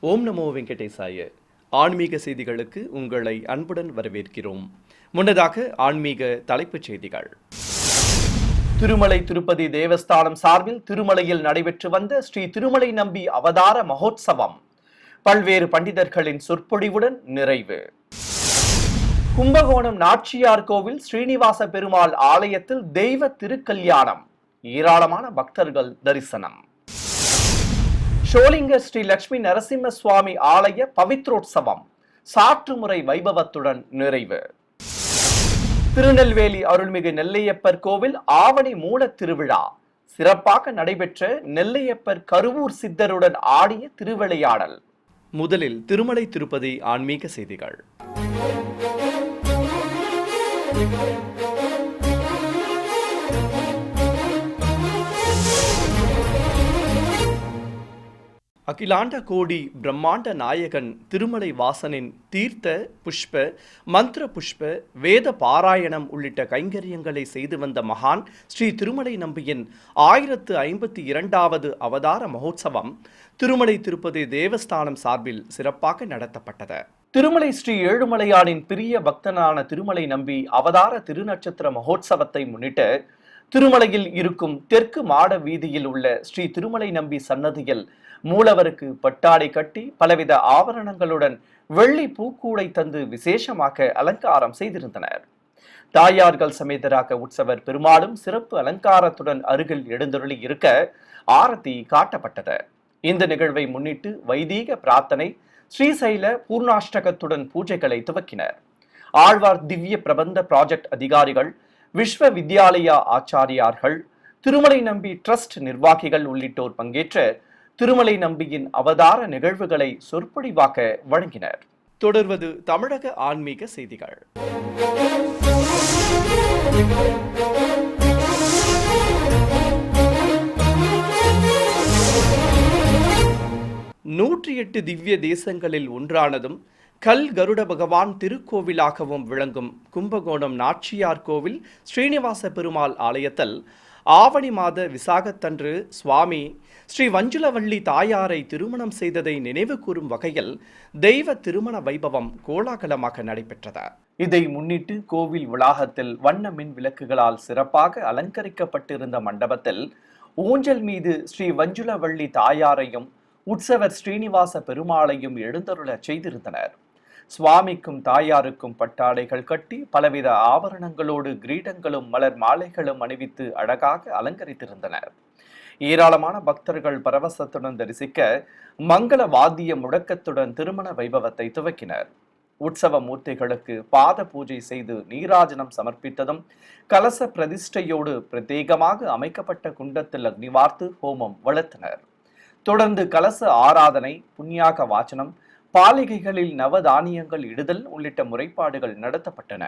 ஓம் நமோ வெங்கடேசாய. ஆன்மீக செய்திகளுக்கு உங்களை அன்புடன் வரவேற்கிறோம். முன்னதாக ஆன்மீக தலைப்புச் செய்திகள். திருமலை திருப்பதி தேவஸ்தானம் சார்பில் திருமலையில் நடைபெற்று வந்த ஸ்ரீ திருமலை நம்பி அவதார மகோத்சவம் பல்வேறு பண்டிதர்களின் சொற்பொழிவுடன் நிறைவு. கும்பகோணம் நாச்சியார் கோவில் ஸ்ரீனிவாச பெருமாள் ஆலயத்தில் தெய்வ திருக்கல்யாணம், ஏராளமான பக்தர்கள் தரிசனம். ஷோலிங்கர் ஸ்ரீ லட்சுமி நரசிம்ம சுவாமி ஆலய பவித்ரோற்சவம் சாற்றுமுறை வைபவத்துடன் நிறைவு. திருநெல்வேலி அருள்மிகு நெல்லையப்பர் கோவில் ஆவணி மூல திருவிழா சிறப்பாக நடைபெற்ற நெல்லையப்பர் கருவூர் சித்தருடன் ஆடிய திருவிளையாடல். முதலில் திருமலை திருப்பதி ஆன்மீக செய்திகள். அகிலாண்ட கோடி பிரம்மாண்ட நாயகன் திருமலை வாசனின் தீர்த்த புஷ்ப மந்திர புஷ்ப வேத பாராயணம் உள்ளிட்ட கைங்கரியங்களை செய்து வந்த மகான் ஸ்ரீ திருமலை நம்பியின் 1052வது அவதார மகோத்சவம் திருமலை திருப்பதி தேவஸ்தானம் சார்பில் சிறப்பாக நடத்தப்பட்டது. திருமலை ஸ்ரீ ஏழுமலையானின் பிரிய பக்தனான திருமலை நம்பி அவதார திருநட்சத்திர மகோத்சவத்தை முன்னிட்டு திருமலையில் இருக்கும் தெற்கு மாட வீதியில் உள்ள ஸ்ரீ திருமலை நம்பி சன்னதியில் மூலவருக்கு பட்டாடை கட்டி பலவித ஆபரணங்களுடன் வெள்ளி பூக்கூடை தந்து விசேஷமாக அலங்காரம் செய்திருந்தனர். தாயார்கள் சமேதராக உற்சவர் பெருமாளும் சிறப்பு அலங்காரத்துடன் அருகில் எழுந்தருளி இருக்க ஆரத்தி காட்டப்பட்டது. இந்த நிகழ்வை முன்னிட்டு வைதீக பிரார்த்தனை, ஸ்ரீசைல பூர்ணாஷ்டகத்துடன் பூஜைகளை துவக்கினர். ஆழ்வார் திவ்ய பிரபந்த ப்ராஜெக்ட் அதிகாரிகள், விஸ்வ வித்யாலயா ஆச்சாரியார்கள், திருமலை நம்பி ட்ரஸ்ட் நிர்வாகிகள் உள்ளிட்டோர் பங்கேற்ற திருமலை நம்பியின் அவதார நிகழ்வுகளை சொற்பொழிவாக வழங்கினர். தொடர்வது தமிழக ஆன்மீக செய்திகள். 108 திவ்ய தேசங்களில் ஒன்றானதும் கல் கருட பகவான் திருக்கோவிலாகவும் விளங்கும் கும்பகோணம் நாச்சியார் கோவில் ஸ்ரீனிவாச பெருமாள் ஆலயத்தில் ஆவணி மாத விசாகத்தன்று சுவாமி ஸ்ரீ வஞ்சுலவள்ளி தாயாரை திருமணம் செய்ததை நினைவு கூறும் வகையில் தெய்வ திருமண வைபவம் கோலாகலமாக நடைபெற்றது. இதை முன்னிட்டு கோவில் வளாகத்தில் வண்ண மின் விளக்குகளால் சிறப்பாக அலங்கரிக்கப்பட்டிருந்த மண்டபத்தில் ஊஞ்சல் மீது ஸ்ரீ வஞ்சுலவள்ளி தாயாரையும் உற்சவர் ஸ்ரீனிவாச பெருமாளையும் எழுந்தருள செய்திருந்தனர். சுவாமிக்கும் தாயாருக்கும் பட்டாடைகள் கட்டி பலவித ஆபரணங்களோடு கிரீடங்களும் மலர் மாலைகளும் அணிவித்து அழகாக அலங்கரித்திருந்தனர். ஏராளமான பக்தர்கள் பரவசத்துடன் தரிசிக்க மங்கள வாத்திய முழக்கத்துடன் திருமண வைபவத்தை துவக்கினர். உற்சவ மூர்த்திகளுக்கு பாத பூஜை செய்து நீராஜனம் சமர்ப்பித்ததும் கலச பிரதிஷ்டையோடு பிரத்யேகமாக அமைக்கப்பட்ட குண்டத்தில் அக்னிவார்த்து ஹோமம் வளர்த்தனர். தொடர்ந்து கலச ஆராதனை, புண்ணியாக வாசனம், பாலிகைகளில் நவதானியங்கள் இடுதல் உள்ளிட்ட முறைப்பாடுகள் நடத்தப்பட்டன.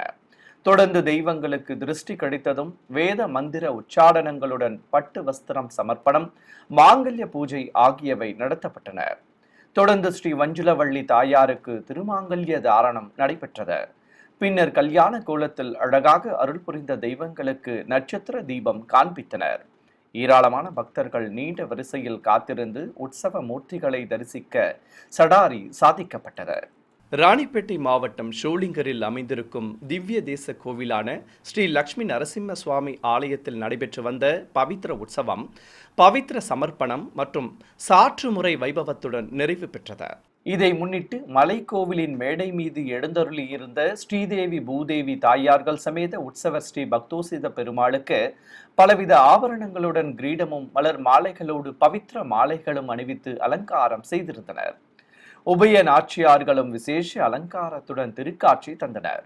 தொடர்ந்து தெய்வங்களுக்கு திருஷ்டி கிடைத்ததும் வேத மந்திர உச்சாடனங்களுடன் பட்டு வஸ்திரம் சமர்ப்பணம், மாங்கல்ய பூஜை ஆகியவை நடத்தப்பட்டன. தொடர்ந்து ஸ்ரீ வஞ்சுலவள்ளி தாயாருக்கு திருமாங்கல்ய தாரணம் நடைபெற்றது. பின்னர் கல்யாண கோலத்தில் அழகாக அருள் புரிந்த தெய்வங்களுக்கு நட்சத்திர தீபம் காண்பித்தனர். ஏராளமான பக்தர்கள் நீண்ட வரிசையில் காத்திருந்து உற்சவ மூர்த்திகளை தரிசிக்க சடாரி சாதிக்கப்பட்டது. ராணிப்பேட்டை மாவட்டம் ஷோலிங்கரில் அமைந்திருக்கும் திவ்ய தேச கோவிலான ஸ்ரீ லட்சுமி நரசிம்ம சுவாமி ஆலயத்தில் நடைபெற்று வந்த பவித்ர உற்சவம் பவித்ர சமர்ப்பணம் மற்றும் சாற்றுமுறை வைபவத்துடன் நிறைவு பெற்றது. இதை முன்னிட்டு மலைக்கோவிலின் மேடை மீது எழுந்தருளி இருந்த ஸ்ரீதேவி பூதேவி தாயார்கள் சமேத உற்சவர் ஸ்ரீ பக்தோசித பெருமாளுக்கு பலவித ஆபரணங்களுடன் கிரீடமும் மலர் மாலைகளோடு பவித்ர மாலைகளும் அணிவித்து அலங்காரம் செய்திருந்தனர். உபய நாச்சியார்களும் விசேஷ அலங்காரத்துடன் திருக்காட்சி தந்தனர்.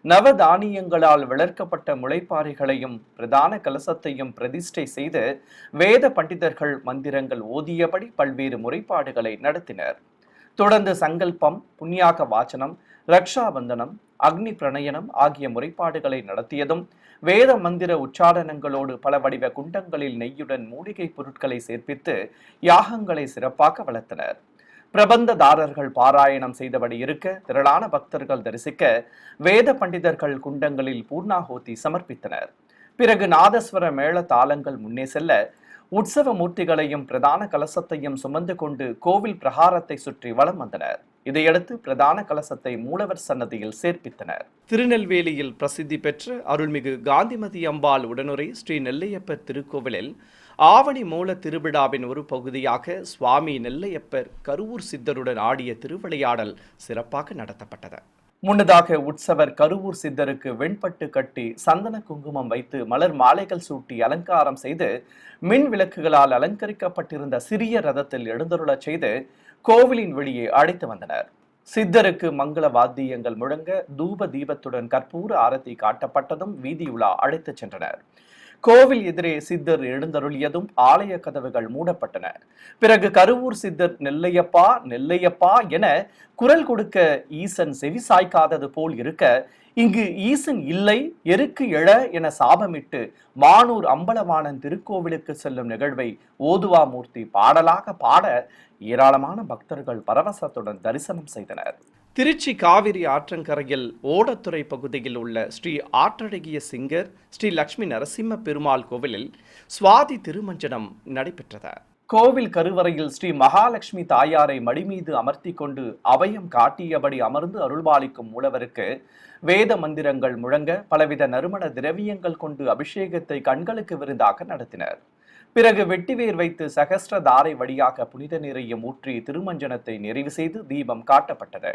நவதானியங்களால் விளர்க்கப்பட்ட முளைப்பாறைகளையும் பிரதான கலசத்தையும் பிரதிஷ்டை செய்து வேத பண்டிதர்கள் மந்திரங்கள் ஓதியபடி பல்வேறு முறைப்பாடுகளை நடத்தினர். தொடர்ந்து சங்கல்பம், புண்ணியாக வாசனம், ரக்ஷாபந்தனம், அக்னி பிரணயனம் ஆகிய முறைப்பாடுகளை நடத்தியதும் வேத மந்திர உச்சாரணங்களோடு பல வடிவ குண்டங்களில் நெய்யுடன் மூலிகை பொருட்களை சேர்ப்பித்து யாகங்களை சிறப்பாக வளர்த்தனர். பிரபந்ததாரர்கள் பாராயணம் செய்தபடி இருக்க திரளான பக்தர்கள் தரிசிக்க வேத பண்டிதர்கள் குண்டங்களில் பூர்ணாகோத்தி சமர்ப்பித்தனர். பிறகு நாதஸ்வர மேள தாளங்கள் முன்னே செல்ல உற்சவ மூர்த்திகளையும் பிரதான கலசத்தையும் சுமந்து கொண்டு கோவில் பிரகாரத்தை சுற்றி வலம் வந்தனர். இதையடுத்து பிரதான கலசத்தை மூலவர் சன்னதியில் சேர்ப்பித்தனர். திருநெல்வேலியில் பிரசித்தி பெற்ற அருள்மிகு காந்திமதி அம்பாள் உடனுரை ஸ்ரீ நெல்லையப்பர் திருக்கோவிலில் ஆவணி மூல திருவிழாவின் ஒரு பகுதியாக சுவாமி நெல்லையப்பர் கருவூர் சித்தருடன் ஆடிய திருவிளையாடல் சிறப்பாக நடத்தப்பட்டது. முன்னதாக உற்சவர் கருவூர் சித்தருக்கு வெண்பட்டு கட்டி சந்தன குங்குமம் வைத்து மலர் மாலைகள் சூட்டி அலங்காரம் செய்து மின் விளக்குகளால் அலங்கரிக்கப்பட்டிருந்த சிறிய ரதத்தில் எழுந்தருளச் செய்து கோவிலின் வெளியே அழைத்து வந்தனர். சித்தருக்கு மங்கள வாத்தியங்கள் முழங்க தூப தீபத்துடன் கற்பூர ஆரத்தி காட்டப்பட்டதும் வீதியுலா அழைத்துச் சென்றனர். கோவில் எதிரே சித்தர் எழுந்தருளியதும் ஆலய கதவுகள் மூடப்பட்டன. பிறகு கருவூர் சித்தர் நெல்லையப்பா நெல்லையப்பா என குரல் கொடுக்க ஈசன் செவி சாய்க்காதது போல் இருக்க, இங்கு ஈசன் இல்லை எருக்கு எழ என சாபமிட்டு மானூர் அம்பலவாணன் திருக்கோவிலுக்கு செல்லும் நிகழ்வை ஓதுவாமூர்த்தி பாடலாக பாட ஏராளமான பக்தர்கள் பரவசத்துடன் தரிசனம் செய்தனர். திருச்சி காவிரி ஆற்றங்கரையில் ஓடத்துறை பகுதியில் உள்ள ஸ்ரீ ஆற்றழகிய சிங்கர் ஸ்ரீ லட்சுமி நரசிம்ம பெருமாள் கோவிலில் சுவாதி திருமஞ்சனம் நடைபெற்றது. கோவில் கருவறையில் ஸ்ரீ மகாலட்சுமி தாயாரை மடிமீது அமர்த்தி கொண்டு அபயம் காட்டியபடி அமர்ந்து அருள்பாலிக்கும் மூலவருக்கு வேத மந்திரங்கள் முழங்க பலவித நறுமண திரவியங்கள் கொண்டு அபிஷேகத்தை கண்களுக்கு விருந்தாக நடத்தினர். பிறகு வெட்டிவேர் வைத்து சகஸ்ர தாரை வழியாக புனித நீரையும் ஊற்றி திருமஞ்சனத்தை நிறைவு செய்து தீபம் காட்டப்பட்டது.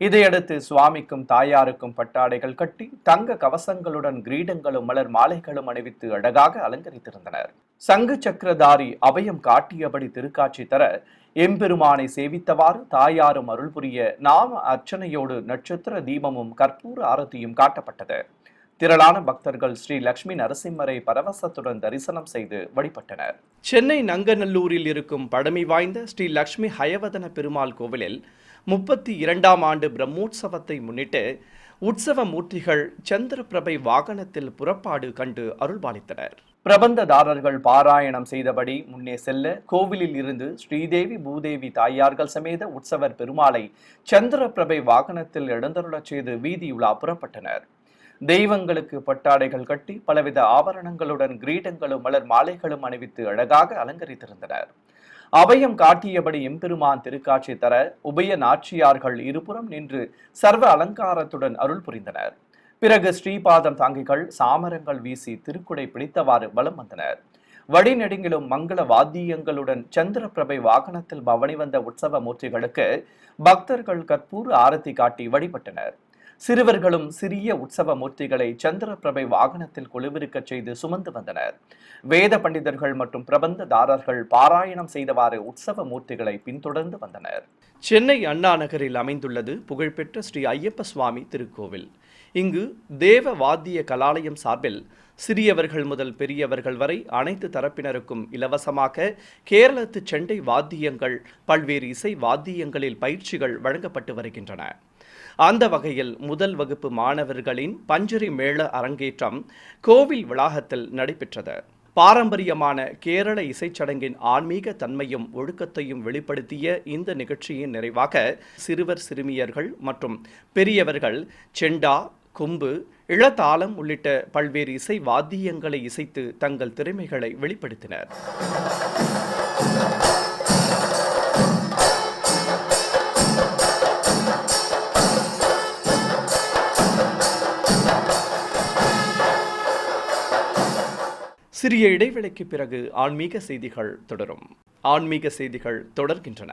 இதையடுத்து சுவாமிக்கும் தாயாருக்கும் பட்டாடைகள் கட்டி தங்க கவசங்களுடன் கிரீடங்களும் மலர் மாலைகளும் அணிவித்து அழகாக அலங்கரித்திருந்தனர். சங்கு சக்கரதாரி அபயம் காட்டியபடி திருக்காட்சி தர எம்பெருமானை சேவித்தவாறு தாயாரும் அருள் புரிய நாம அர்ச்சனையோடு நட்சத்திர தீபமும் கற்பூர ஆரத்தியும் காட்டப்பட்டது. திரளான பக்தர்கள் ஸ்ரீ லட்சுமி நரசிம்மரை பரவசத்துடன் தரிசனம் செய்து வழிபட்டனர். சென்னை நங்கநல்லூரில் இருக்கும் பழமை வாய்ந்த ஸ்ரீ லட்சுமி ஹயவதன பெருமாள் கோவிலில் 32ஆம் ஆண்டு பிரம்மோற்சவத்தை முன்னிட்டு உற்சவ மூர்த்திகள் சந்திரபிரபை வாகனத்தில் புறப்பாடு கண்டு அருள்பாலித்தனர். பிரபந்ததாரர்கள் பாராயணம் செய்தபடி முன்னே செல்ல கோவிலில் இருந்து ஸ்ரீதேவி பூதேவி தாயார்கள் சமேத உற்சவர் பெருமாளை சந்திரபிரபை வாகனத்தில் எழுந்தருளச் செய்து வீதியுலா புறப்பட்டனர். தெய்வங்களுக்கு பட்டாடைகள் கட்டி பலவித ஆபரணங்களுடன் கிரீடங்களும் மலர் மாலைகளும் அணிவித்து அழகாக அலங்கரித்திருந்தனர். அபயம் காட்டியபடி எம்பெருமான் திருக்காட்சி தர உபய நாச்சியார்கள் இருபுறம் நின்று சர்வ அலங்காரத்துடன் அருள் புரிந்தனர். பிறகு ஸ்ரீபாதம் தாங்கிகள் சாமரங்கள் வீசி திருக்குடை பிடித்தவாறு வலம் வந்தனர். வழிநெடுங்கிலும் மங்கள வாத்தியங்களுடன் சந்திரபிரபை வாகனத்தில் பவனி வந்த உற்சவ மூர்த்திகளுக்கு பக்தர்கள் கற்பூர ஆரத்தி காட்டி வழிபட்டனர். சிறுவர்களும் சிறிய உற்சவ மூர்த்திகளை சந்திரபிரபை வாகனத்தில் குழுவிருக்கச் செய்து சுமந்து வந்தனர். வேத பண்டிதர்கள் மற்றும் பிரபந்ததாரர்கள் பாராயணம் செய்தவாறு உற்சவ மூர்த்திகளை பின்தொடர்ந்து வந்தனர். சென்னை அண்ணா நகரில் அமைந்துள்ளது புகழ்பெற்ற ஸ்ரீ ஐயப்ப சுவாமி திருக்கோவில். இங்கு தேவ வாத்திய கலாலயம் சார்பில் சிறியவர்கள் முதல் பெரியவர்கள் வரை அனைத்து தரப்பினருக்கும் இலவசமாக கேரளத்து செண்டை வாத்தியங்கள் பல்வேறு இசை வாத்தியங்களில் பயிற்சிகள் வழங்கப்பட்டு வருகின்றன. அந்த வகையில் முதல் வகுப்பு மாணவர்களின் பஞ்சரி மேள அரங்கேற்றம் கோவில் வளாகத்தில் நடைபெற்றது. பாரம்பரியமான கேரள இசைச்சடங்கின் ஆன்மீக தன்மையும் ஒழுக்கத்தையும் வெளிப்படுத்திய இந்த நிகழ்ச்சியின் நிறைவாக சிறுவர் சிறுமியர்கள் மற்றும் பெரியவர்கள் செண்டா, கொம்பு, இளதாளம் உள்ளிட்ட பல்வேறு இசை வாத்தியங்களை இசைத்து தங்கள் திறமைகளை வெளிப்படுத்தினர். சிறிய இடைவெளிக்கு பிறகு ஆன்மீக செய்திகள் தொடரும். ஆன்மீக செய்திகள் தொடர்கின்றன.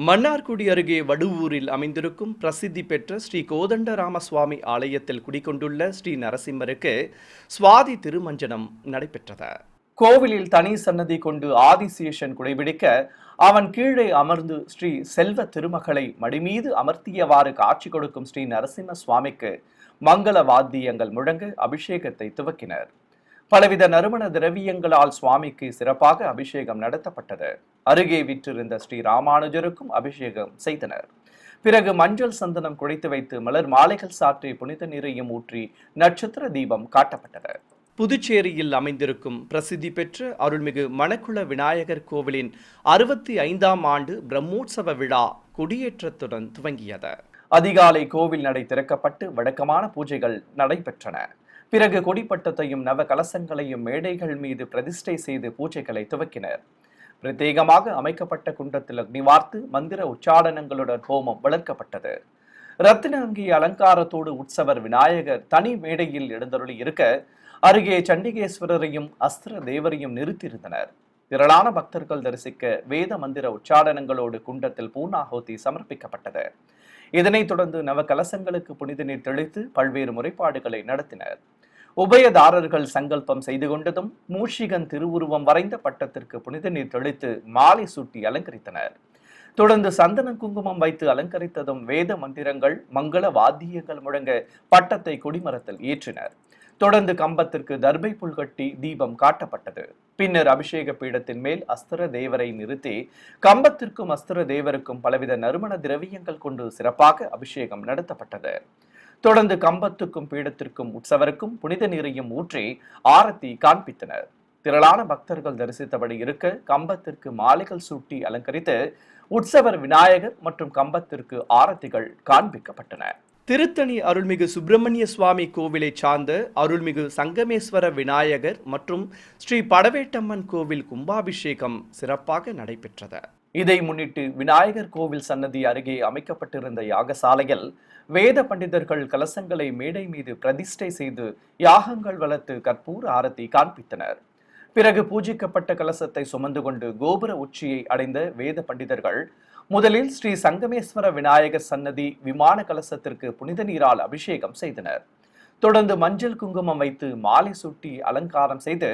மன்னார்குடி அருகே வடுவூரில் அமைந்திருக்கும் பிரசித்தி பெற்ற ஸ்ரீ கோதண்டராமசுவாமி ஆலயத்தில் குடிகொண்டுள்ள ஸ்ரீ நரசிம்மருக்கு சுவாதி திருமஞ்சனம் நடைபெற்றது. கோவிலில் தனி சன்னதி கொண்டு ஆதிசேஷன் குடைபிடிக்க அவன் கீழே அமர்ந்து ஸ்ரீ செல்வ திருமகளை மடிமீது அமர்த்தியவாறு காட்சி கொடுக்கும் ஸ்ரீ நரசிம்ம சுவாமிக்கு மங்கள வாத்தியங்கள் முழங்க அபிஷேகத்தை துவக்கினர். பலவித நறுமண திரவியங்களால் சுவாமிக்கு சிறப்பாக அபிஷேகம் நடத்தப்பட்டது. அருகே விற்றிருந்த ஸ்ரீ ராமானுஜருக்கும் அபிஷேகம் செய்தனர். பிறகு மஞ்சள் சந்தனம் குழைத்து வைத்து மலர் மாலைகள் சாற்றி புனித நீரையும் ஊற்றி நட்சத்திர தீபம் காட்டப்பட்டது. புதுச்சேரியில் அமைந்திருக்கும் பிரசித்தி பெற்ற அருள்மிகு மணக்குள விநாயகர் கோவிலின் 65ஆம் ஆண்டு பிரம்மோற்சவ விழா கொடியேற்றத்துடன் துவங்கியது. அதிகாலை கோவில் நடை திறக்கப்பட்டு வழக்கமான பூஜைகள் நடைபெற்றன. பிறகு கொடிப்பட்டத்தையும் நவ கலசங்களையும் மேடைகள் மீது பிரதிஷ்டை செய்து பூஜைகளை துவக்கினர். பிரத்யேகமாக அமைக்கப்பட்ட குண்டத்தில் அக்னி வார்த்து மந்திர உச்சாடனங்களுடன் ஹோமம் வளர்க்கப்பட்டது. ரத்தின அங்கி அலங்காரத்தோடு உற்சவர் விநாயகர் தனி மேடையில் எழுந்தருளி இருக்க அருகே சண்டிகேஸ்வரரையும் அஸ்திர தேவரையும் நிறுத்தியிருந்தனர். திரளான பக்தர்கள் தரிசிக்க வேத மந்திர உச்சாடனங்களோடு குண்டத்தில் பூர்ணாகோத்தி சமர்ப்பிக்கப்பட்டது. இதனைத் தொடர்ந்து நவ கலசங்களுக்கு புனித நீர் தெளித்து பல்வேறு முறைப்பாடுகளை நடத்தினர். உபயதாரர்கள் சங்கல்பம் செய்து கொண்டதும் மூஷிகன் திருவுருவம் வரைந்த பட்டத்திற்கு புனித நீர் தெளித்து மாலை சூட்டி அலங்கரித்தனர். தொடர்ந்து சந்தன குங்குமம் வைத்து அலங்கரித்ததும் வேத மந்திரங்கள் மங்கள வாத்தியங்கள் முழங்க பட்டத்தை கொடிமரத்தில் ஏற்றினர். தொடர்ந்து கம்பத்திற்கு தர்பை புல் கட்டி தீபம் காட்டப்பட்டது. பின்னர் அபிஷேக பீடத்தின் மேல் அஸ்திர தேவரை நிறுத்தி கம்பத்திற்கும் அஸ்திர தேவருக்கும் பலவித நறுமண திரவியங்கள் கொண்டு சிறப்பாக அபிஷேகம் நடத்தப்பட்டது. தொடர்ந்து கம்பத்துக்கும் பீடத்திற்கும் உற்சவருக்கும் புனித நீரையும் ஊற்றி ஆரத்தி காண்பித்தனர். திரளான பக்தர்கள் தரிசித்தபடி இருக்க கம்பத்திற்கு மாலைகள் சூட்டி அலங்கரித்து உற்சவர் விநாயகர் மற்றும் கம்பத்திற்கு ஆரத்திகள் காண்பிக்கப்பட்டன. திருத்தணி அருள்மிகு சுப்பிரமணிய சுவாமி கோவிலை சார்ந்த அருள்மிகு சங்கமேஸ்வர விநாயகர் மற்றும் ஸ்ரீ படவேட்டம்மன் கோவில் கும்பாபிஷேகம் சிறப்பாக நடைபெற்றது. இதை முன்னிட்டு விநாயகர் கோவில் சன்னதி அருகே அமைக்கப்பட்டிருந்த யாகசாலையில் வேத பண்டிதர்கள் கலசங்களை மேடை மீது பிரதிஷ்டை செய்து யாகங்கள் வளர்த்து கற்பூர ஆரத்தி காண்பித்தனர். பிறகு பூஜிக்கப்பட்ட கலசத்தை சுமந்து கொண்டு கோபுர உச்சியை அடைந்த வேத பண்டிதர்கள் முதலில் ஸ்ரீ சங்கமேஸ்வர விநாயகர் சன்னதி விமான கலசத்திற்கு புனித நீரால் அபிஷேகம் செய்தனர். தொடர்ந்து மஞ்சள் குங்குமம் வைத்து மாலை சூட்டி அலங்காரம் செய்து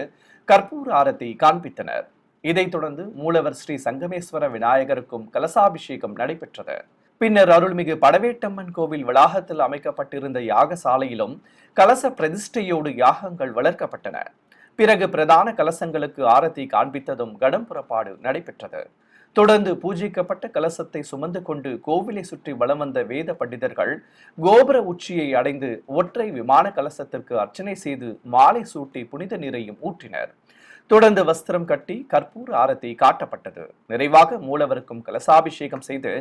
கற்பூர ஆரத்தி காண்பித்தனர். இதைத் தொடர்ந்து மூலவர் ஸ்ரீ சங்கமேஸ்வர விநாயகருக்கும் கலசாபிஷேகம் நடைபெற்றது. பின்னர் அருள்மிகு படவேட்டம்மன் கோவில் வளாகத்தில் அமைக்கப்பட்டிருந்த யாகசாலையிலும் கலச பிரதிஷ்டையோடு யாகங்கள் வளர்க்கப்பட்டன. பிறகு பிரதான கலசங்களுக்கு ஆரத்தி காண்பித்ததும் கடம் புறப்பாடு நடைபெற்றது. தொடர்ந்து பூஜிக்கப்பட்ட கலசத்தை சுமந்து கொண்டு கோவிலை சுற்றி வலம் வந்த வேத பண்டிதர்கள் கோபுர உச்சியை அடைந்து ஒற்றை விமான கலசத்திற்கு அர்ச்சனை செய்து மாலை சூட்டி புனித நீரையும் ஊற்றினர். தொடர்ந்து வஸ்திரம் கட்டி கற்பூர ஆரத்தி காட்டப்பட்டது. நிறைவாக மூலவருக்கும் கலசாபிஷேகம் செய்து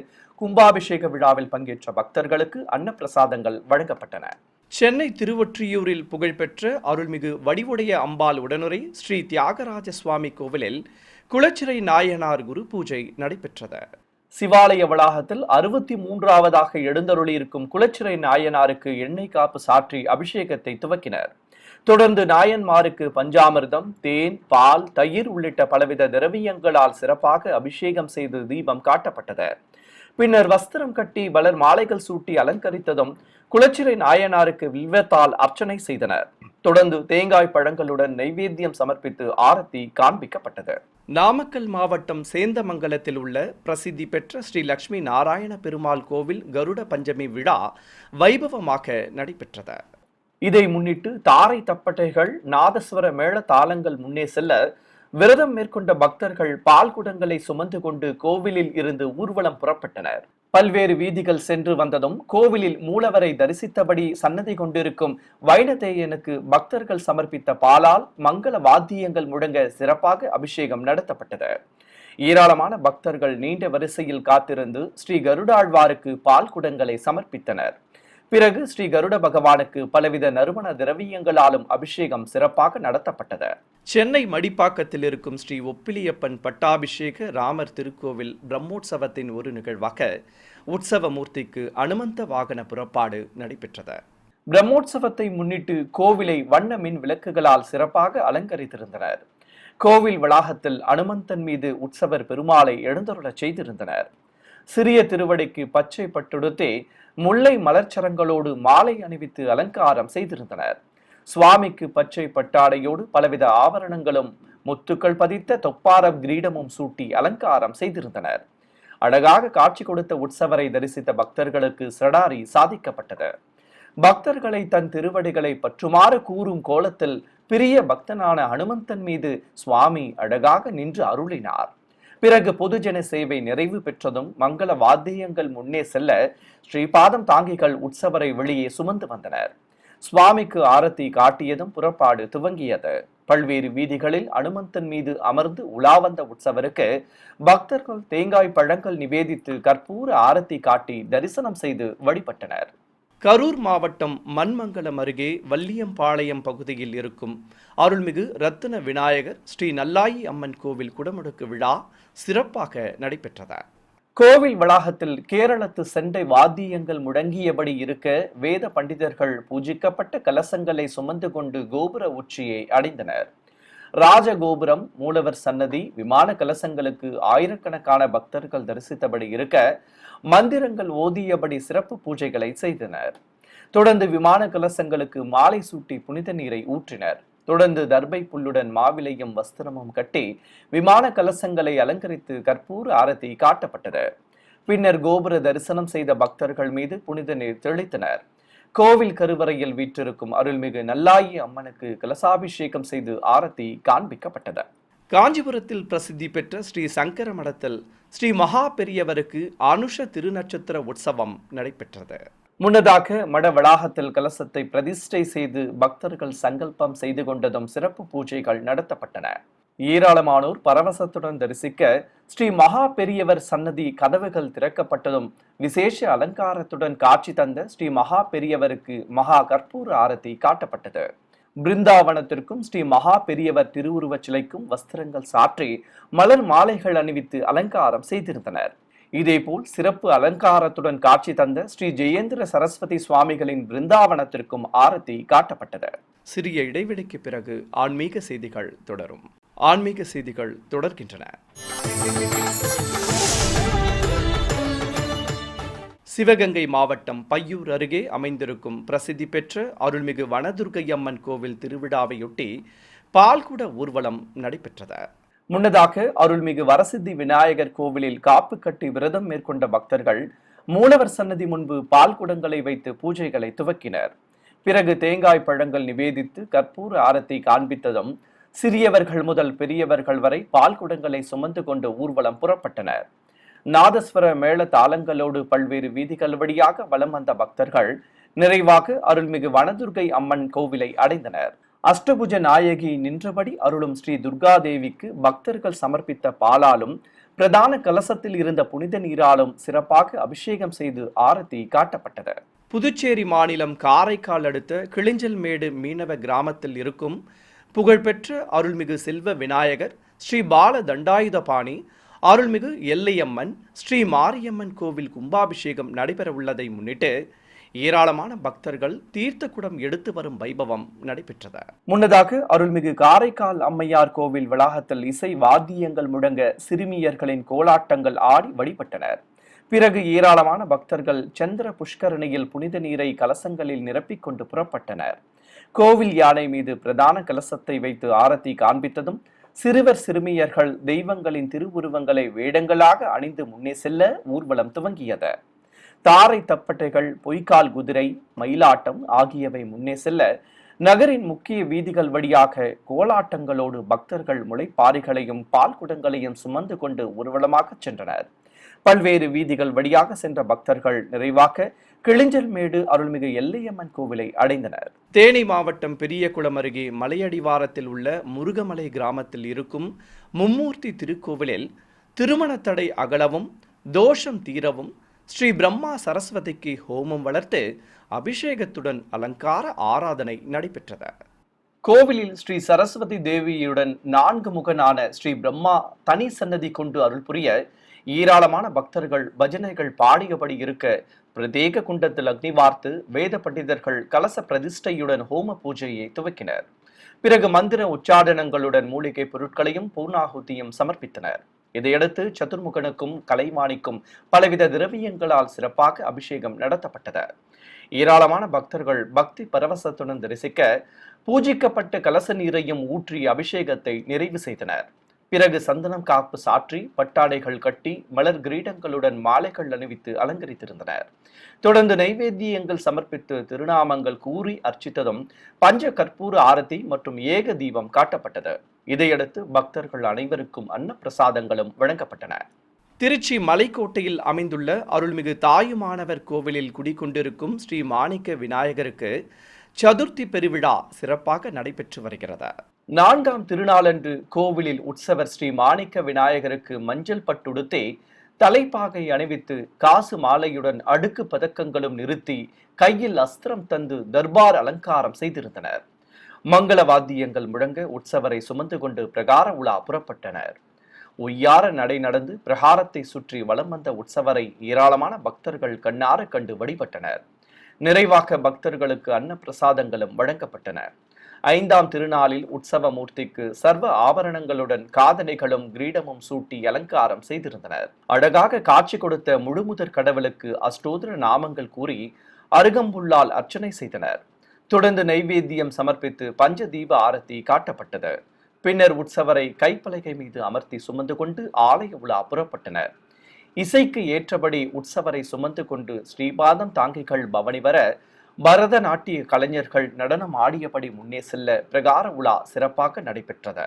கும்பாபிஷேக விழாவில் பங்கேற்ற பக்தர்களுக்கு அன்னப்பிரசாதங்கள் வழங்கப்பட்டன. சென்னை திருவொற்றியூரில் புகழ்பெற்ற அருள்மிகு வடிவுடைய அம்பாள் உடனுரை ஸ்ரீ தியாகராஜ சுவாமி கோவிலில் குளச்சிறை நாயனார் குரு பூஜை நடைபெற்றது. சிவாலய வளாகத்தில் 63வதாக எழுந்தருளியிருக்கும் குளச்சிறை நாயனாருக்கு எண்ணெய் காப்பு சாற்றி அபிஷேகத்தை துவக்கினர். தொடர்ந்து நாயன்மாருக்கு பஞ்சாமிர்தம், தேன், பால், தயிர் உள்ளிட்ட பலவித திரவியங்களால் சிறப்பாக அபிஷேகம் செய்து தீபம் காட்டப்பட்டது. பின்னர் வஸ்திரம் கட்டி பலர் மாலைகள் சூட்டி அலங்கரித்ததும் குளச்சிறை நாயனாருக்கு வில்வத்தால் அர்ச்சனை செய்தனர். தொடர்ந்து தேங்காய் பழங்களுடன் நைவேத்தியம் சமர்ப்பித்து ஆரத்தி காண்பிக்கப்பட்டது. நாமக்கல் மாவட்டம் சேந்தமங்கலத்தில் உள்ள பிரசித்தி பெற்ற ஸ்ரீ லட்சுமி நாராயண பெருமாள் கோவில் கருட பஞ்சமி விழா வைபவமாக நடைபெற்றது. இதை முன்னிட்டு தாரை தப்பட்டைகள், நாதஸ்வர மேள தாளங்கள் முன்னே செல்ல விரதம் மேற்கொண்ட பக்தர்கள் பால் குடங்களை சுமந்து கொண்டு கோவிலில் இருந்து ஊர்வலம் புறப்பட்டனர். பல்வேறு வீதிகள் சென்று வந்ததும் கோவிலில் மூலவரை தரிசித்தபடி சன்னதி கொண்டிருக்கும் வைணதேயனுக்கு பக்தர்கள் சமர்ப்பித்த பாலால் மங்கள வாத்தியங்கள் முழங்க சிறப்பாக அபிஷேகம் நடத்தப்பட்டது. ஏராளமான பக்தர்கள் நீண்ட வரிசையில் காத்திருந்து ஸ்ரீ கருடாழ்வாருக்கு பால் குடங்களை சமர்ப்பித்தனர். பிறகு ஸ்ரீ கருட பகவானுக்கு பலவித நறுமண திரவியங்களாலும் அபிஷேகம் சிறப்பாக நடத்தப்பட்டது. சென்னை மடிப்பாக்கத்தில் இருக்கும் ஸ்ரீ ஒப்பிலியப்பன் பட்டாபிஷேக ராமர் திருக்கோவில் பிரம்மோற்சவத்தின் ஒரு நிகழ்வாக உற்சவ மூர்த்திக்கு அனுமந்த வாகன புறப்பாடு நடைபெற்றது. பிரம்மோற்சவத்தை முன்னிட்டு கோவிலை வண்ண மின் விளக்குகளால் சிறப்பாக அலங்கரித்திருந்தனர். கோவில் வளாகத்தில் அனுமந்தன் மீது உற்சவர் பெருமாளை எழுந்தருளச் செய்திருந்தனர். சிறிய திருவடிக்கு பச்சை பட்டுடுத்தே முல்லை மலர்ச்சரங்களோடு மாலை அணிவித்து அலங்காரம் செய்திருந்தனர். சுவாமிக்கு பச்சை பட்டாடையோடு பலவித ஆபரணங்களும் முத்துக்கள் பதித்த தொப்பாரம் கிரீடமும் சூட்டி அலங்காரம் செய்திருந்தனர். அழகாக காட்சி கொடுத்த உற்சவரை தரிசித்த பக்தர்களுக்கு சடாரி சாதிக்கப்பட்டது. பக்தர்களை தன் திருவடிகளை பற்றுமாறு கூறும் கோலத்தில் பிரிய பக்தனான அனுமந்தன் மீது சுவாமி அழகாக நின்று அருளினார். பிறகு பொதுஜன சேவை நிறைவு பெற்றதும் மங்கள வாத்தியங்கள் முன்னே செல்ல ஸ்ரீபாதம் தாங்கிகள் உற்சவரை வெளியே சுமந்து வந்தனர். சுவாமிக்கு ஆரத்தி காட்டியதும் புறப்பாடு துவங்கியது. பல்வேறு வீதிகளில் அனுமந்தன் மீது அமர்ந்து உலா வந்த உற்சவருக்கு பக்தர்கள் தேங்காய் பழங்கள் நிவேதித்து கற்பூர ஆரத்தி காட்டி தரிசனம் செய்து வழிபட்டனர். கரூர் மாவட்டம் மண்மங்கலம் அருகே வல்லியம்பாளையம் பகுதியில் இருக்கும் அருள்மிகு ரத்தின விநாயகர் ஸ்ரீ நல்லாயி அம்மன் கோவில் குடமுழுக்கு விழா சிறப்பாக நடைபெற்றது. கோவில் வளாகத்தில் கேரளத்து செண்டை வாத்தியங்கள் முழங்கியபடி இருக்க வேத பண்டிதர்கள் பூஜிக்கப்பட்ட கலசங்களை சுமந்து கொண்டு கோபுர உச்சியை அடைந்தனர். ராஜகோபுரம், மூலவர் சன்னதி, விமான கலசங்களுக்கு ஆயிரக்கணக்கான பக்தர்கள் தரிசித்தபடி இருக்க மந்திரங்கள் ஓதியபடி சிறப்பு பூஜைகளை செய்தனர். தொடர்ந்து விமான கலசங்களுக்கு மாலை சூட்டி புனித நீரை ஊற்றினர். தொடர்ந்து தர்பை புல்லுடன் மாவிலையும் வஸ்திரமும் கட்டி விமான கலசங்களை அலங்கரித்து கற்பூர ஆரத்தி காட்டப்பட்டது. பின்னர் கோபுர தரிசனம் செய்த பக்தர்கள் மீது புனித நீர் தெளித்தனர். கோவில் கருவறையில் வீற்றிருக்கும் அருள்மிகு நல்லாயி அம்மனுக்கு கலசாபிஷேகம் செய்து ஆரத்தி காண்பிக்கப்பட்டது. காஞ்சிபுரத்தில் பிரசித்தி பெற்ற ஸ்ரீ சங்கர மடத்தில் ஸ்ரீ மகா பெரியவருக்கு அனுஷ திருநட்சத்திர உற்சவம் நடைபெற்றது. முன்னதாக மட வளாகத்தில் கலசத்தை பிரதிஷ்டை செய்து பக்தர்கள் சங்கல்பம் செய்து கொண்டதும் சிறப்பு பூஜைகள் நடத்தப்பட்டன. ஏராளமானோர் பரவசத்துடன் தரிசிக்க ஸ்ரீ மகா பெரியவர் சன்னதி கதவுகள் திறக்கப்பட்டதும் விசேஷ அலங்காரத்துடன் காட்சி தந்த ஸ்ரீ மகா பெரியவருக்கு மகா கற்பூர ஆரத்தி காட்டப்பட்டது. பிருந்தாவனத்திற்கும் ஸ்ரீ மகா பெரியவர் திருவுருவச் சிலைக்கும் வஸ்திரங்கள் சாற்றி மலர் மாலைகள் அணிவித்து அலங்காரம் செய்திருந்தனர். இதேபோல் சிறப்பு அலங்காரத்துடன் காட்சி தந்த ஸ்ரீ ஜெயேந்திர சரஸ்வதி சுவாமிகளின் பிருந்தாவனத்திற்கும் ஆரத்தி காட்டப்பட்டது. சிறிய இடைவெளிக்கு பிறகு ஆன்மீக செய்திகள் தொடரும். ஆன்மீக செய்திகள் தொடர்கின்றன. சிவகங்கை மாவட்டம் பையூர் அருகே அமைந்திருக்கும் பிரசித்தி பெற்ற அருள்மிகு வனதுர்க்கை அம்மன் கோவில் திருவிழாவையொட்டி பால்குட ஊர்வலம் நடைபெற்றது. முன்னதாக அருள்மிகு வரசித்தி விநாயகர் கோவிலில் காப்பு கட்டி விரதம் மேற்கொண்ட பக்தர்கள் மூலவர் சன்னதி முன்பு பால்குடங்களை வைத்து பூஜைகளை துவக்கினர். பிறகு தேங்காய் பழங்கள் நிவேதித்து கற்பூர ஆரத்தி காண்பித்ததும் சிறியவர்கள் முதல் பெரியவர்கள் வரை பால்குடங்களை சுமந்து கொண்டு ஊர்வலம் புறப்பட்டனர். நாதஸ்வர மேள தாளங்களோடு பல்வேறு வீதிகள் வழியாக வலம் வந்த பக்தர்கள் நிறைவாக அருள்மிகு வனதுர்க்கை அம்மன் கோவிலை அடைந்தனர். அஷ்டபுஜ நாயகி நின்றபடி அருளும் ஸ்ரீ துர்காதேவிக்கு பக்தர்கள் சமர்ப்பித்த பாலாலும் பிரதான கலசத்தில் இருந்த புனித நீராலும் சிறப்பாக அபிஷேகம் செய்து ஆரத்தி காட்டப்பட்டது. புதுச்சேரி மாநிலம் காரைக்கால் அடுத்த கிளிஞ்சல்மேடு மீனவ கிராமத்தில் இருக்கும் புகழ்பெற்ற அருள்மிகு செல்வ விநாயகர் ஸ்ரீ பால தண்டாயுதபாணி அருள்மிகு எல்லையம்மன் ஸ்ரீ மாரியம்மன் கோவில் கும்பாபிஷேகம் நடைபெறவுள்ளதை முன்னிட்டு ஏராளமான பக்தர்கள் தீர்த்த குடம் எடுத்து வரும் வைபவம் நடைபெற்றது. முன்னதாக அருள்மிகு காரைக்கால் அம்மையார் கோவில் வளாகத்தில் இசை வாத்தியங்கள் முழங்க சிறுமியர்களின் கோலாட்டங்கள் ஆடி வழிபட்டனர். பிறகு ஏராளமான பக்தர்கள் சந்திர புஷ்கரணியில் புனித நீரை கலசங்களில் நிரப்பிக் கொண்டு புறப்பட்டனர். கோவில் யானை மீது பிரதான கலசத்தை வைத்து ஆரத்தி காண்பித்ததும் சிறுவர் சிறுமியர்கள் தெய்வங்களின் திருவுருவங்களை வேடங்களாக அணிந்து முன்னே செல்ல ஊர்வலம் துவங்கியது. தாரை தப்பட்டைகள், பொய்க்கால் குதிரை, மயிலாட்டம் ஆகியவை முன்னே செல்ல நகரின் முக்கிய வீதிகள் வழியாக கோலாட்டங்களோடு பக்தர்கள் முளைப்பாரிகளையும் பால்குடங்களையும் சுமந்து கொண்டு ஊர்வலமாக சென்றனர். பல்வேறு வீதிகள் வழியாக சென்ற பக்தர்கள் நிறைவாக கிளிஞ்சல்மேடு அருள்மிகு எல்லையம்மன் கோவிலை அடைந்தனர். தேனி மாவட்டம் பெரியகுளம் அருகே மலையடிவாரத்தில் உள்ள முருகமலை கிராமத்தில் இருக்கும் மும்மூர்த்தி திருக்கோவிலில் திருமண தடை அகலவும் தோஷம் தீரவும் ஸ்ரீ பிரம்மா சரஸ்வதிக்கு ஹோமம் வளர்த்து அபிஷேகத்துடன் அலங்கார ஆராதனை நடைபெற்றது. கோவிலில் ஸ்ரீ சரஸ்வதி தேவியுடன் 4 முகனான ஸ்ரீ பிரம்மா தனி சன்னதி கொண்டு அருள் புரிய ஏராளமான பக்தர்கள் பஜனைகள் பாடியபடி இருக்க பிரத்யேக குண்டத்தில் அக்னி வார்த்து வேத பண்டிதர்கள் கலச பிரதிஷ்டையுடன் ஹோம பூஜையை துவக்கினர். பிறகு மந்திர உச்சாடனங்களுடன் மூலிகை பொருட்களையும் பூர்ணாகுதியும் சமர்ப்பித்தனர். இதையடுத்து சதுர்முகனுக்கும் கலைமானிக்கும் பலவித திரவியங்களால் சிறப்பாக அபிஷேகம் நடத்தப்பட்டது. ஏராளமான பக்தர்கள் பக்தி பரவசத்துடன் தரிசிக்க பூஜிக்கப்பட்ட கலச நீரையும் ஊற்றி அபிஷேகத்தை நிறைவு செய்தனர். பிறகு சந்தனம் காப்பு சாற்றி பட்டாடைகள் கட்டி மலர் கிரீடங்களுடன் மாலைகள் அணிவித்து அலங்கரித்திருந்தனர். தொடர்ந்து நைவேத்தியங்கள் சமர்ப்பித்து திருநாமங்கள் கூறி அர்ச்சித்ததும் பஞ்ச கற்பூர ஆரத்தி மற்றும் ஏக தீபம் காட்டப்பட்டது. இதையடுத்து பக்தர்கள் அனைவருக்கும் அன்ன பிரசாதங்களும் வழங்கப்பட்டன. திருச்சி மலைக்கோட்டையில் அமைந்துள்ள அருள்மிகு தாயுமானவர் கோவிலில் குடிகொண்டிருக்கும் ஸ்ரீ மாணிக்க விநாயகருக்கு சதுர்த்தி பெருவிழா சிறப்பாக நடைபெற்று வருகிறது. 4ஆம் திருநாளன்று கோவிலில் உற்சவர் ஸ்ரீ மாணிக்க விநாயகருக்கு மஞ்சள் பட்டுடுத்தே தலைப்பாகை அணிவித்து காசு மாலையுடன் அடுக்கு பதக்கங்களும் நிறுத்தி கையில் அஸ்திரம் தந்து தர்பார் அலங்காரம் செய்திருந்தனர். மங்கள வாத்தியங்கள் முழங்க உற்சவரை சுமந்து கொண்டு பிரகார உலா புறப்பட்டனர். ஒய்யார நடை நடந்து பிரகாரத்தை சுற்றி வலம் வந்த உற்சவரை ஏராளமான பக்தர்கள் கண்ணார கண்டு வழிபட்டனர். நிறைவாக பக்தர்களுக்கு அன்ன பிரசாதங்களும் வழங்கப்பட்டன. 5ஆம் திருநாளில் உற்சவ மூர்த்திக்கு சர்வ ஆபரணங்களுடன் காதணைகளும் கிரீடமும் சூட்டி அலங்காரம் செய்திருந்தனர். அழகாக காட்சி கொடுத்த முழுமுதற் கடவுளுக்கு அஷ்டோத்திர நாமங்கள் கூறி அருகம்புல்லால் அர்ச்சனை செய்தனர். தொடர்ந்து நைவேத்தியம் சமர்ப்பித்து பஞ்ச தீப ஆரத்தி காட்டப்பட்டது. பின்னர் உற்சவரை கைப்பலகை மீது அமர்த்தி சுமந்து கொண்டு ஆலய உலா புறப்பட்டனர். இசைக்கு ஏற்றபடி உற்சவரை சுமந்து கொண்டு ஸ்ரீபாதம் தாங்கிகள் பவனி வர பரதநாட்டிய கலைஞர்கள் நடனம் ஆடியபடி முன்னே செல்ல பிரகார உலா சிறப்பாக நடைபெற்றது.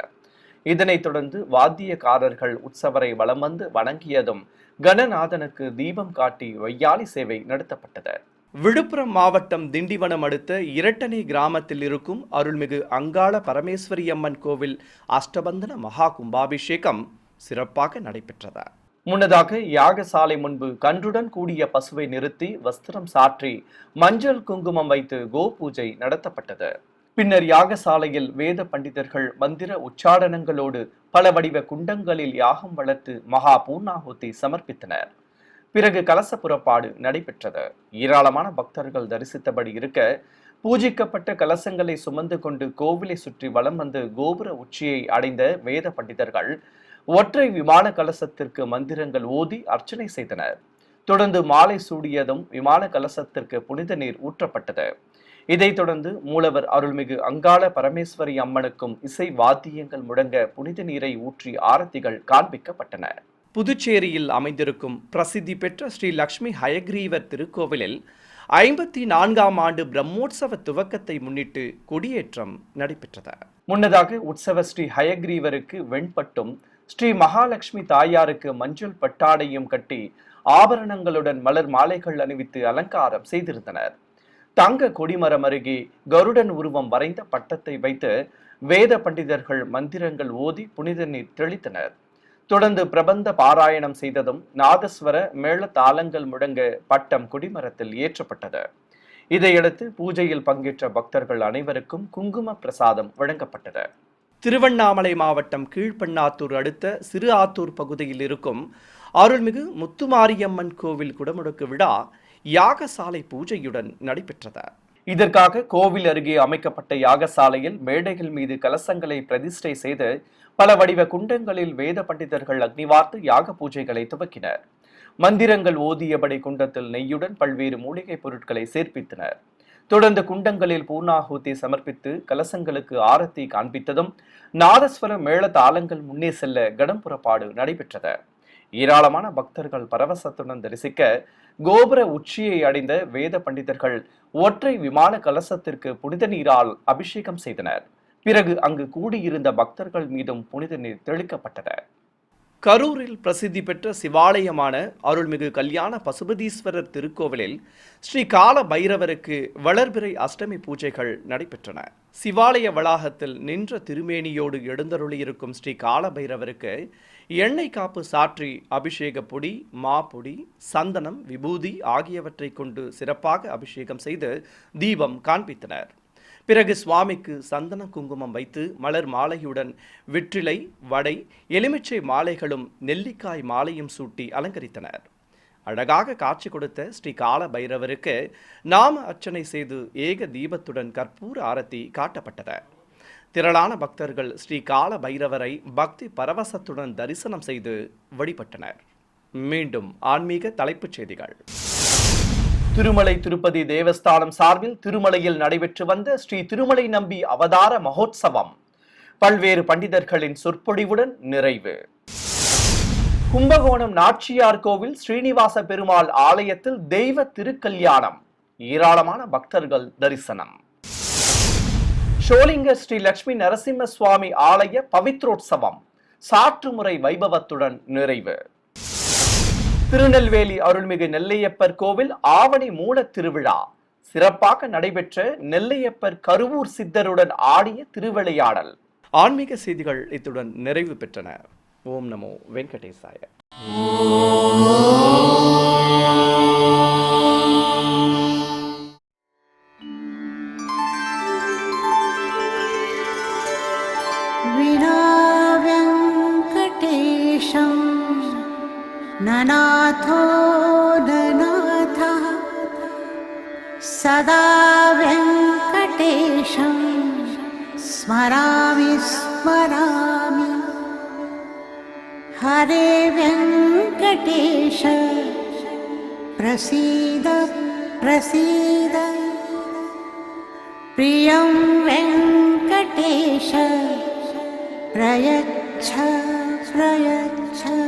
இதனைத் தொடர்ந்து வாத்தியக்காரர்கள் உற்சவரை வலம் வந்து வணங்கியதும் கணநாதனுக்கு தீபம் காட்டி வையாலி சேவை நடத்தப்பட்டது. விழுப்புரம் மாவட்டம் திண்டிவனம் அடுத்த இரட்டனை கிராமத்தில் இருக்கும் அருள்மிகு அங்காள பரமேஸ்வரி அம்மன் கோவில் அஷ்டபந்தன மகா கும்பாபிஷேகம் சிறப்பாக நடைபெற்றது. முன்னதாக யாகசாலை முன்பு கன்றுடன் கூடிய பசுவை நிறுத்தி வஸ்திரம் சாற்றி மஞ்சள் குங்குமம் வைத்து கோ பூஜை நடத்தப்பட்டது. பின்னர் யாகசாலையில் வேத பண்டிதர்கள் மந்திர உச்சாடனங்களோடு பல வடிவ குண்டங்களில் யாகம் வளர்த்து மகா பூர்ணாகுதி சமர்ப்பித்தனர். பிறகு கலச புறப்பாடு நடைபெற்றது. ஏராளமான பக்தர்கள் தரிசித்தபடி இருக்க பூஜிக்கப்பட்ட கலசங்களை சுமந்து கொண்டு கோவிலை சுற்றி வலம் வந்து கோபுர உச்சியை அடைந்த வேத பண்டிதர்கள் ஒற்றை விமான கலசத்திற்கு மந்திரங்கள் ஓதி அர்ச்சனை செய்தனர். தொடர்ந்து மாலை சூடியதும் விமான கலசத்திற்கு புனித நீர் ஊற்றப்பட்டது. இதைத் தொடர்ந்து மூலவர் அருள்மிகு அங்காள பரமேஸ்வரி அம்மனுக்கும் இசை வாத்தியங்கள் முழங்க புனித நீரை ஊற்றி ஆரத்திகள் காண்பிக்கப்பட்டன. புதுச்சேரியில் அமைந்திருக்கும் பிரசித்தி பெற்ற ஸ்ரீ லக்ஷ்மி ஹயக்ரீவர் திருக்கோவிலில் 54ஆம் ஆண்டு பிரம்மோற்சவ துவக்கத்தை முன்னிட்டு கொடியேற்றம் நடைபெற்றது. முன்னதாக உற்சவ ஸ்ரீ ஹயக்ரீவருக்கு வெண்பட்டும் ஸ்ரீ மகாலட்சுமி தாயாருக்கு மஞ்சள் பட்டாடையும் கட்டி ஆபரணங்களுடன் மலர் மாலைகள் அணிவித்து அலங்காரம் செய்திருந்தனர். தங்க கொடிமரம் அருகே கருடன் உருவம் வரைந்த பட்டத்தை வைத்து வேத பண்டிதர்கள் மந்திரங்கள் ஓதி புனித நீர் தெளித்தனர். தொடர்ந்து பிரபந்த பாராயணம் செய்ததும் நாதஸ்வர மேள தாளங்கள் முழங்க பட்டம் கொடிமரத்தில் ஏற்றப்பட்டது. இதையடுத்து பூஜையில் பங்கேற்ற பக்தர்கள் அனைவருக்கும் குங்கும பிரசாதம் வழங்கப்பட்டது. திருவண்ணாமலை மாவட்டம் கீழ்பண்ணாத்தூர் அடுத்த சிறு ஆத்தூர் பகுதியில் இருக்கும் அருள்மிகு முத்துமாரியம்மன் கோவில் குடமுழுக்கு விழா யாகசாலை பூஜையுடன் நடைபெற்றது. இதற்காக கோவில் அருகே அமைக்கப்பட்ட யாகசாலையில் மேடைகள் மீது கலசங்களை பிரதிஷ்டை செய்து பல வடிவ குண்டங்களில் வேத பண்டிதர்கள் அக்னிவார்த்து யாக பூஜைகளை துவக்கினர். மந்திரங்கள் ஓதியபடி குண்டத்தில் நெய்யுடன் பல்வேறு மூலிகை பொருட்களை சேர்ப்பித்தனர். தொடர்ந்து குண்டங்களில் பூர்ணாகுதி சமர்ப்பித்து கலசங்களுக்கு ஆரத்தி காண்பித்ததும் நாதஸ்வர மேள தாளங்கள் முன்னே செல்ல கடம் புறப்பாடு நடைபெற்றது. ஏராளமான பக்தர்கள் பரவசத்துடன் தரிசிக்க கோபுர உச்சியை அடைந்த வேத பண்டிதர்கள் ஒற்றை விமான கலசத்திற்கு புனித நீரால் அபிஷேகம் செய்தனர். பிறகு அங்கு கூடியிருந்த பக்தர்கள் மீதும் புனித நீர் தெளிக்கப்பட்டது. கரூரில் பிரசித்தி பெற்ற சிவாலயமான அருள்மிகு கல்யாண பசுபதீஸ்வரர் திருக்கோவிலில் ஸ்ரீ கால பைரவருக்கு வளர்பிறை அஷ்டமி பூஜைகள் நடைபெற்றன. சிவாலய வளாகத்தில் நின்ற திருமேனியோடு எழுந்தருளியிருக்கும் ஸ்ரீ கால பைரவருக்கு எண்ணெய் காப்பு சாற்றி அபிஷேக பொடி, மாப்பொடி, சந்தனம், விபூதி ஆகியவற்றை கொண்டு சிறப்பாக அபிஷேகம் செய்து தீபம் காண்பித்தனர். பிறகு சுவாமிக்கு சந்தன குங்குமம் வைத்து மலர் மாலையுடன் வெற்றிலை, வடை, எலுமிச்சை மாலைகளும் நெல்லிக்காய் மாலையும் சூட்டி அலங்கரித்தனர். அழகாக காட்சி கொடுத்த ஸ்ரீ கால பைரவருக்கு நாம அர்ச்சனை செய்து ஏக தீபத்துடன் கற்பூர ஆரத்தி காட்டப்பட்டது. திரளான பக்தர்கள் ஸ்ரீ கால பைரவரை பக்தி பரவசத்துடன் தரிசனம் செய்து வழிபட்டனர். மீண்டும் ஆன்மீக தலைப்புச் செய்திகள். திருமலை திருப்பதி தேவஸ்தானம் சார்பில் திருமலையில் நடைபெற்று வந்த ஸ்ரீ திருமலை நம்பி அவதார மகோத்சவம் பல்வேறு பண்டிதர்களின் சொற்பொழிவுடன் நிறைவு. கும்பகோணம் நாச்சியார் கோவில் ஸ்ரீனிவாச பெருமாள் ஆலயத்தில் தெய்வ திருக்கல்யாணம், ஏராளமான பக்தர்கள் தரிசனம். ஷோலிங்க ஸ்ரீ லட்சுமி நரசிம்ம சுவாமி ஆலய பவித்ரோற்சவம் சாற்றுமுறை வைபவத்துடன் நிறைவு. திருநெல்வேலி அருள்மிகு நெல்லையப்பர் கோவில் ஆவணி மூல திருவிழா சிறப்பாக நடைபெற்ற நெல்லையப்பர் கருவூர் சித்தருடன் ஆடிய திருவிளையாடல். ஆன்மீக செய்திகள் இத்துடன் நிறைவு பெற்றன. ஓம் நமோ வெங்கடேசாய. विना वेङ्कटेशं ननाथो ननाथः सदा वेङ्कटेशं स्मरामि स्मरामि। हरे वेङ्कटेश प्रसीद प्रसीद। प्रियं वेङ्कटेश प्रयच्छ प्रयच्छ।